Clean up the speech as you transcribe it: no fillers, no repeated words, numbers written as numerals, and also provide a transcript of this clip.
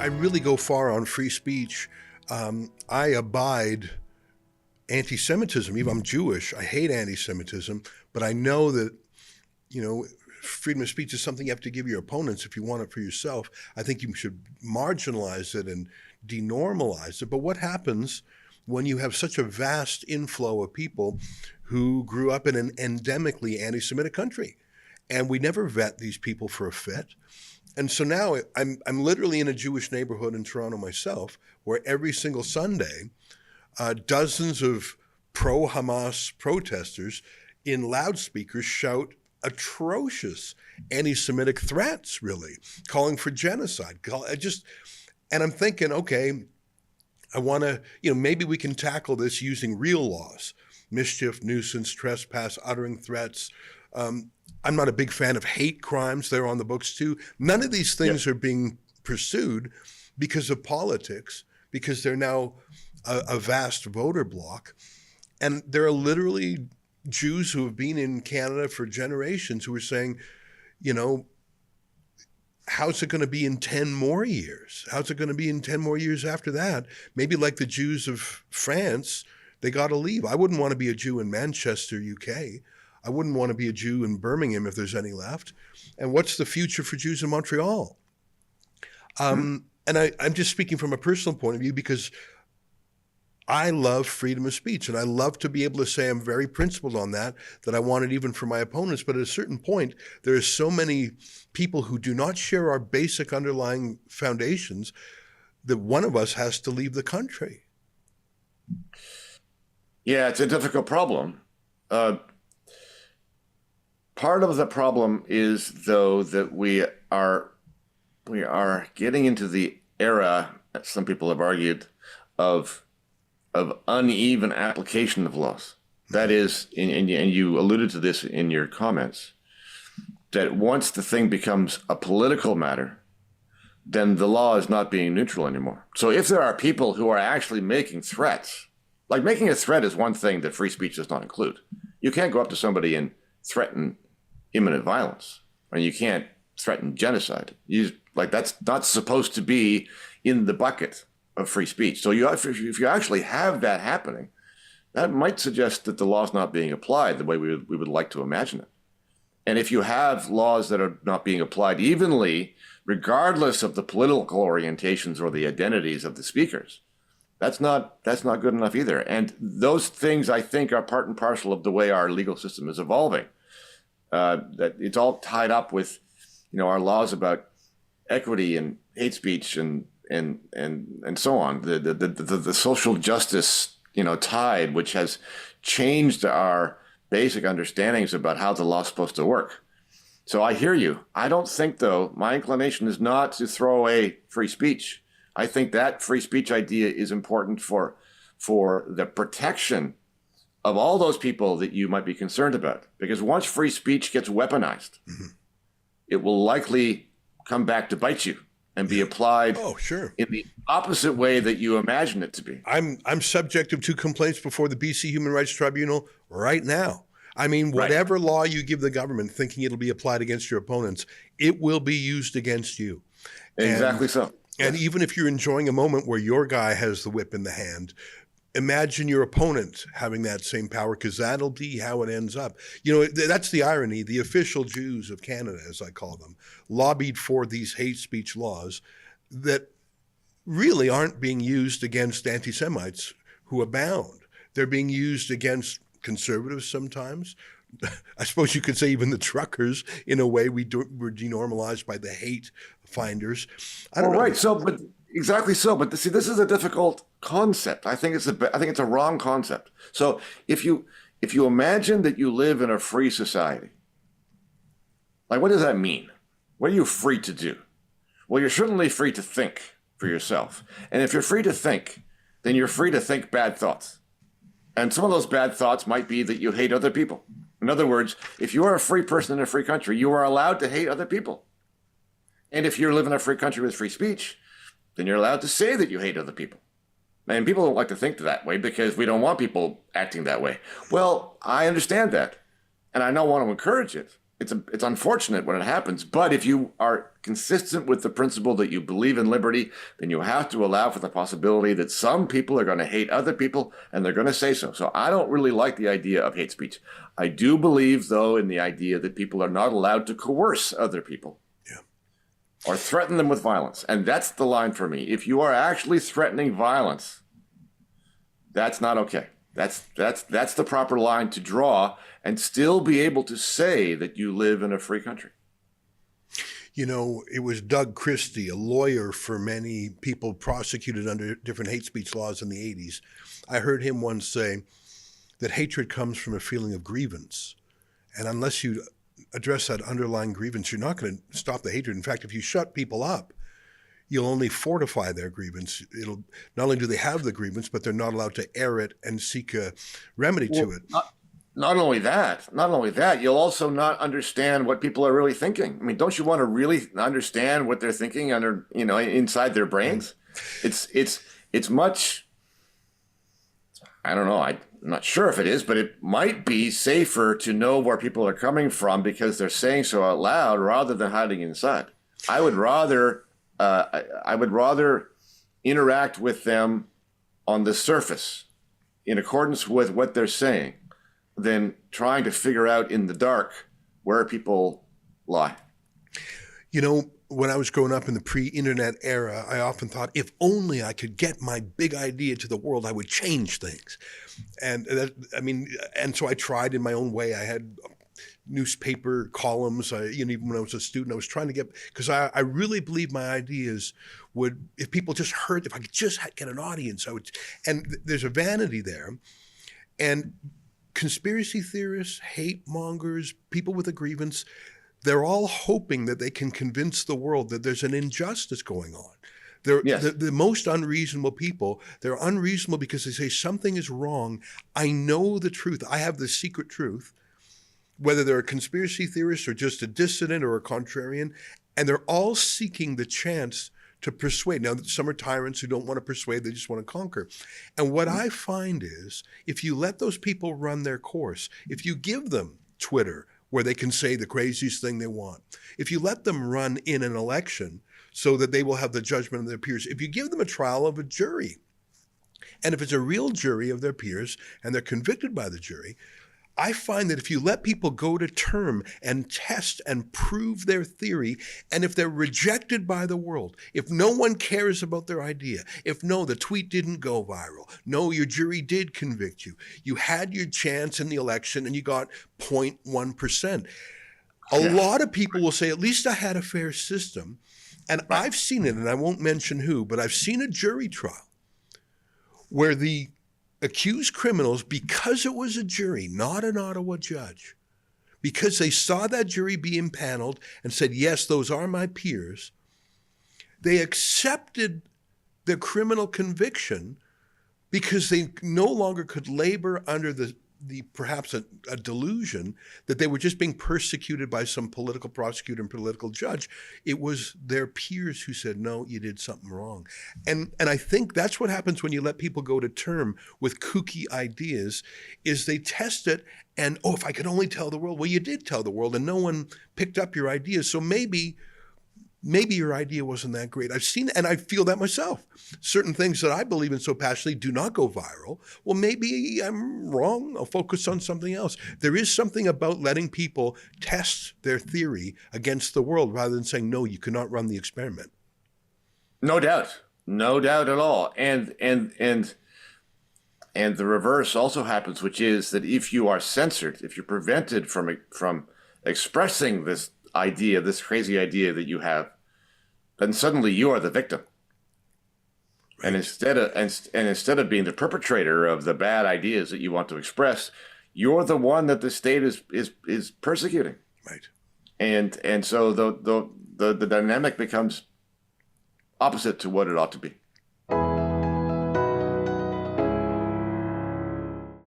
I really go far on free speech. I abide anti-Semitism. Even I'm Jewish. I hate anti-Semitism, but I know that, freedom of speech is something you have to give your opponents if you want it for yourself. I think you should marginalize it and denormalize it. But what happens when you have such a vast inflow of people who grew up in an endemically anti-Semitic country? And we never vet these people for a fit. And so now I'm literally in a Jewish neighborhood in Toronto myself, where every single Sunday, dozens of pro-Hamas protesters in loudspeakers shout atrocious anti-Semitic threats, really, calling for genocide. And I'm thinking, okay, I want to, maybe we can tackle this using real laws: mischief, nuisance, trespass, uttering threats. I'm not a big fan of hate crimes. They're on the books too. None of these things are being pursued because of politics, because they're now a vast voter bloc. And there are literally Jews who have been in Canada for generations who are saying, how's it going to be in 10 more years? How's it going to be in 10 more years after that? Maybe like the Jews of France, they got to leave. I wouldn't want to be a Jew in Manchester, UK. I wouldn't want to be a Jew in Birmingham if there's any left. And what's the future for Jews in Montreal? And I'm just speaking from a personal point of view because I love freedom of speech, and I love to be able to say I'm very principled on that I want it even for my opponents. But at a certain point, there are so many people who do not share our basic underlying foundations that one of us has to leave the country. Yeah, it's a difficult problem. Part of the problem is, though, that we are getting into the era, as some people have argued, of uneven application of laws. That is, and you alluded to this in your comments, that once the thing becomes a political matter, then the law is not being neutral anymore. So if there are people who are actually making threats, like making a threat is one thing that free speech does not include. You can't go up to somebody and threaten imminent violence, and you can't threaten genocide. That's not supposed to be in the bucket of free speech. So if you actually have that happening, that might suggest that the law is not being applied the way we would like to imagine it. And if you have laws that are not being applied evenly, regardless of the political orientations or the identities of the speakers, that's not good enough either. And those things, I think, are part and parcel of the way our legal system is evolving. That it's all tied up with, our laws about equity and hate speech and so on. The social justice, tide, which has changed our basic understandings about how the law's supposed to work. So I hear you. I don't think, though, my inclination is not to throw away free speech. I think that free speech idea is important for the protection of all those people that you might be concerned about. Because once free speech gets weaponized, it will likely come back to bite you and be applied in the opposite way that you imagine it to be. I'm subject of 2 complaints before the BC Human Rights Tribunal right now. I mean, whatever law you give the government thinking it'll be applied against your opponents, it will be used against you. Exactly so. And even if you're enjoying a moment where your guy has the whip in the hand, imagine your opponent having that same power, because that'll be how it ends up. That's the irony. The official Jews of Canada, as I call them, lobbied for these hate speech laws that really aren't being used against anti-Semites who abound. They're being used against conservatives sometimes. I suppose you could say even the truckers, in a way, were denormalized by the hate finders. I don't know. Right. Exactly so. But see, this is a difficult concept. I think it's a wrong concept. So if you imagine that you live in a free society, like, what does that mean? What are you free to do? Well, you're certainly free to think for yourself. And if you're free to think, then you're free to think bad thoughts. And some of those bad thoughts might be that you hate other people. In other words, if you are a free person in a free country, you are allowed to hate other people. And if you live in a free country with free speech, then you're allowed to say that you hate other people. And people don't like to think that way because we don't want people acting that way. Well, I understand that, and I don't want to encourage it. it's unfortunate when it happens. But if you are consistent with the principle that you believe in liberty, then you have to allow for the possibility that some people are going to hate other people, and they're going to say so. So I don't really like the idea of hate speech. I do believe, though, in the idea that people are not allowed to coerce other people. Yeah. Or threaten them with violence. And that's the line for me. If you are actually threatening violence, that's not okay. That's the proper line to draw and still be able to say that you live in a free country. You know, it was Doug Christie, a lawyer for many people prosecuted under different hate speech laws in the 80s. I heard him once say that hatred comes from a feeling of grievance. And unless you address that underlying grievance, you're not going to stop the hatred. In fact, if you shut people up, you'll only fortify their grievance. It'll not only do they have the grievance, but they're not allowed to air it and seek a remedy to it. Not only that, you'll also not understand what people are really thinking. I mean, don't you want to really understand what they're thinking under, inside their brains? It's much, I don't know, I'm not sure if it is, but it might be safer to know where people are coming from because they're saying so out loud rather than hiding inside. I would rather interact with them on the surface in accordance with what they're saying than trying to figure out in the dark where people lie. You know, when I was growing up in the pre-internet era, I often thought, if only I could get my big idea to the world, I would change things. And so I tried in my own way. I had newspaper columns. Even when I was a student, I was trying to get, because I really believe my ideas would, if people just heard, if I could just get an audience, I would. And there's a vanity there. And conspiracy theorists, hate mongers, people with a grievance, they're all hoping that they can convince the world that there's an injustice going on. They're the most unreasonable people. They're unreasonable because they say something is wrong. I know the truth. I have the secret truth. Whether they're a conspiracy theorist or just a dissident or a contrarian, and they're all seeking the chance to persuade. Now, some are tyrants who don't want to persuade, they just want to conquer. And what I find is, if you let those people run their course, if you give them Twitter, where they can say the craziest thing they want, if you let them run in an election so that they will have the judgment of their peers, if you give them a trial of a jury, and if it's a real jury of their peers and they're convicted by the jury, I find that if you let people go to term and test and prove their theory, and if they're rejected by the world, if no one cares about their idea, if no, the tweet didn't go viral, no, your jury did convict you, you had your chance in the election and you got 0.1%. A lot of people will say, at least I had a fair system. And I've seen it, and I won't mention who, but I've seen a jury trial where the accused criminals, because it was a jury, not an Ottawa judge, because they saw that jury be impaneled and said, yes, those are my peers, they accepted the criminal conviction because they no longer could labor under the perhaps a delusion that they were just being persecuted by some political prosecutor and political judge. It was their peers who said, no, you did something wrong. And I think that's what happens when you let people go to term with kooky ideas, is they test it and, oh, if I could only tell the world. Well, you did tell the world and no one picked up your ideas. So maybe your idea wasn't that great. I've seen, and I feel that myself. Certain things that I believe in so passionately do not go viral. Well, maybe I'm wrong. I'll focus on something else. There is something about letting people test their theory against the world rather than saying, no, you cannot run the experiment. No doubt at all. And the reverse also happens, which is that if you are censored, if you're prevented from expressing this idea, this crazy idea that you have, then suddenly you are the victim. Right. And instead of being the perpetrator of the bad ideas that you want to express, you're the one that the state is persecuting. Right. And so the dynamic becomes opposite to what it ought to be.